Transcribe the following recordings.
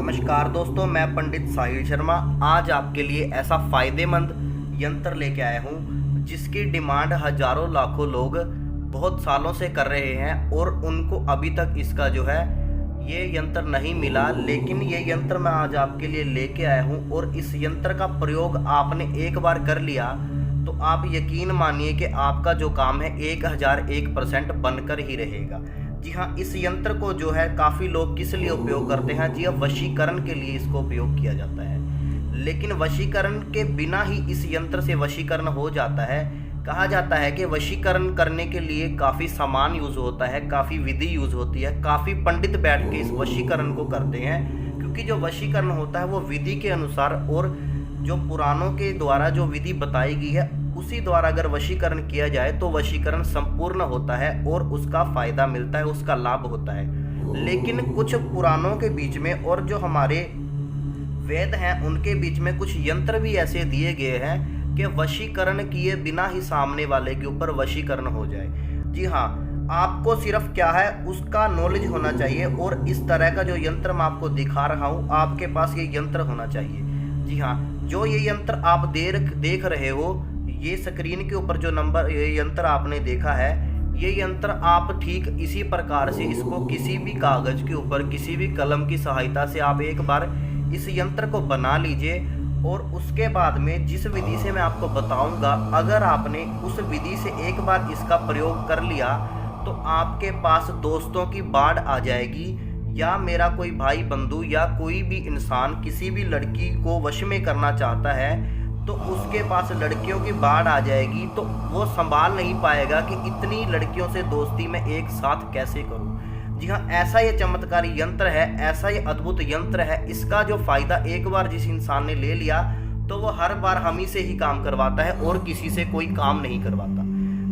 नमस्कार दोस्तों, मैं पंडित साहिल शर्मा आज आपके लिए ऐसा फ़ायदेमंद यंत्र लेके आया हूँ जिसकी डिमांड हज़ारों लाखों लोग बहुत सालों से कर रहे हैं और उनको अभी तक इसका जो है ये यंत्र नहीं मिला। लेकिन ये यंत्र मैं आज आपके लिए लेके आया हूँ और इस यंत्र का प्रयोग आपने एक बार कर लिया तो आप यकीन मानिए कि आपका जो काम है 1001% बनकर ही रहेगा। जी हाँ, इस यंत्र को जो है काफ़ी लोग किस लिए उपयोग करते हैं? जी हाँ, वशीकरण के लिए इसको उपयोग किया जाता है। लेकिन वशीकरण के बिना ही इस यंत्र से वशीकरण हो जाता है। कहा जाता है कि वशीकरण करने के लिए काफ़ी सामान यूज़ होता है, काफ़ी विधि यूज़ होती है, काफ़ी पंडित बैठ के इस वशीकरण को करते हैं। क्योंकि जो वशीकरण होता है वो विधि के अनुसार और जो पुराणों के द्वारा जो विधि बताई गई है उसी द्वारा अगर वशीकरण किया जाए तो वशीकरण संपूर्ण होता है और उसका फ़ायदा मिलता है, उसका लाभ होता है। लेकिन कुछ पुराणों के बीच में और जो हमारे वेद हैं उनके बीच में कुछ यंत्र भी ऐसे दिए गए हैं कि वशीकरण किए बिना ही सामने वाले के ऊपर वशीकरण हो जाए। जी हाँ, आपको सिर्फ क्या है उसका नॉलेज होना चाहिए और इस तरह का जो यंत्र मैं आपको दिखा रहा हूँ आपके पास ये यंत्र होना चाहिए। जी हाँ, जो ये यंत्र आप देख रहे हो, ये स्क्रीन के ऊपर जो ये यंत्र आपने देखा है, ये यंत्र आप ठीक इसी प्रकार से इसको किसी भी कागज़ के ऊपर किसी भी कलम की सहायता से आप एक बार इस यंत्र को बना लीजिए। और उसके बाद में जिस विधि से मैं आपको बताऊंगा, अगर आपने उस विधि से एक बार इसका प्रयोग कर लिया तो आपके पास दोस्तों की बाढ़ आ जाएगी। या मेरा कोई भाई बंधु या कोई भी इंसान किसी भी लड़की को वश में करना चाहता है तो उसके पास लड़कियों की बाढ़ आ जाएगी, तो वो संभाल नहीं पाएगा कि इतनी लड़कियों से दोस्ती मैं एक साथ कैसे करूं। जी हाँ, ऐसा ये चमत्कारी यंत्र है, ऐसा ये अद्भुत यंत्र है। इसका जो फ़ायदा एक बार जिस इंसान ने ले लिया तो वो हर बार हम ही से ही काम करवाता है और किसी से कोई काम नहीं करवाता।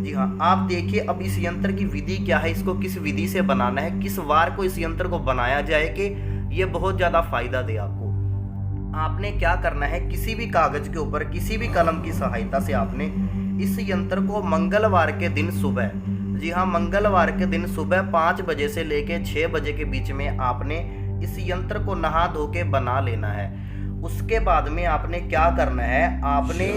जी हाँ, आप देखिए अब इस यंत्र की विधि क्या है, इसको किस विधि से बनाना है, किस वार को इस यंत्र को बनाया जाए कि ये बहुत ज़्यादा फ़ायदा दे आपको। आपने क्या करना है, किसी भी कागज़ के ऊपर किसी भी कलम की सहायता से आपने इस यंत्र को मंगलवार के दिन सुबह, जी हाँ मंगलवार के दिन सुबह 5 बजे से लेकर 6 बजे के बीच में आपने इस यंत्र को नहा धो के बना लेना है। उसके बाद में आपने क्या करना है, आपने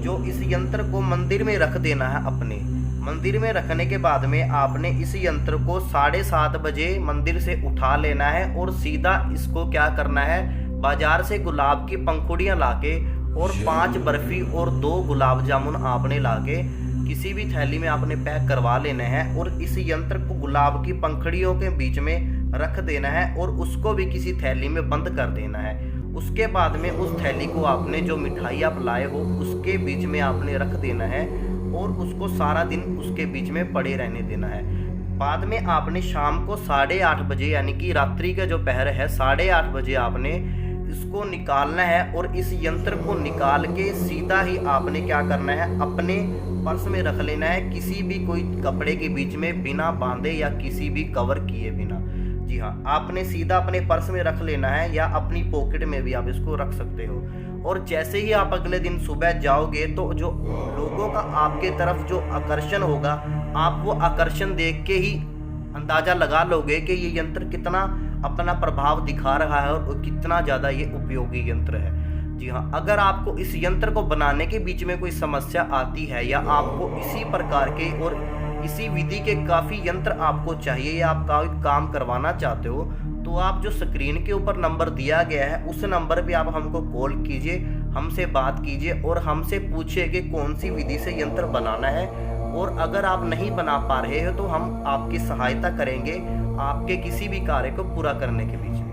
जो इस यंत्र को मंदिर में रख देना है। अपने मंदिर में रखने के बाद में आपने इस यंत्र को 7:30 बजे मंदिर से उठा लेना है और सीधा इसको क्या करना है, बाजार से गुलाब की पंखुड़ियाँ लाके और 5 बर्फ़ी और 2 गुलाब जामुन आपने लाके किसी भी थैली में आपने पैक करवा लेना है और इस यंत्र को गुलाब की पंखुड़ियों के बीच में रख देना है और उसको भी किसी थैली में बंद कर देना है। उसके बाद में उस थैली को आपने जो मिठाई आप लाए हो उसके बीच में आपने रख देना है और उसको सारा दिन उसके बीच में पड़े रहने देना है। बाद में आपने शाम को 8:30 बजे यानी कि रात्रि का जो पहर है 8:30 बजे आपने इसको निकालना है और इस यंत्र को निकाल के सीधा ही आपने क्या करना है, अपने पर्स में रख लेना है, किसी भी कोई कपड़े के बीच में बिना बांधे या किसी भी कवर किए बिना। जी हाँ, आपने सीधा अपने पर्स में रख लेना है या अपनी पॉकेट में भी आप इसको रख सकते हो। और जैसे ही आप अगले दिन सुबह जाओगे तो जो लोगों का आपके तरफ जो आकर्षण होगा, आप वो आकर्षण देख के ही अंदाज़ा लगा लोगे कि ये यंत्र कितना अपना प्रभाव दिखा रहा है और कितना ज़्यादा ये उपयोगी यंत्र है। जी हाँ, अगर आपको इस यंत्र को बनाने के बीच में कोई समस्या आती है या आपको इसी प्रकार के और इसी विधि के काफ़ी यंत्र आपको चाहिए या आप कोई काम करवाना चाहते हो तो आप जो स्क्रीन के ऊपर नंबर दिया गया है उस नंबर पे आप हमको कॉल कीजिए, हमसे बात कीजिए और हमसे पूछिए कि कौन सी विधि से यंत्र बनाना है। और अगर आप नहीं बना पा रहे हो तो हम आपकी सहायता करेंगे आपके किसी भी कार्य को पूरा करने के बीच में।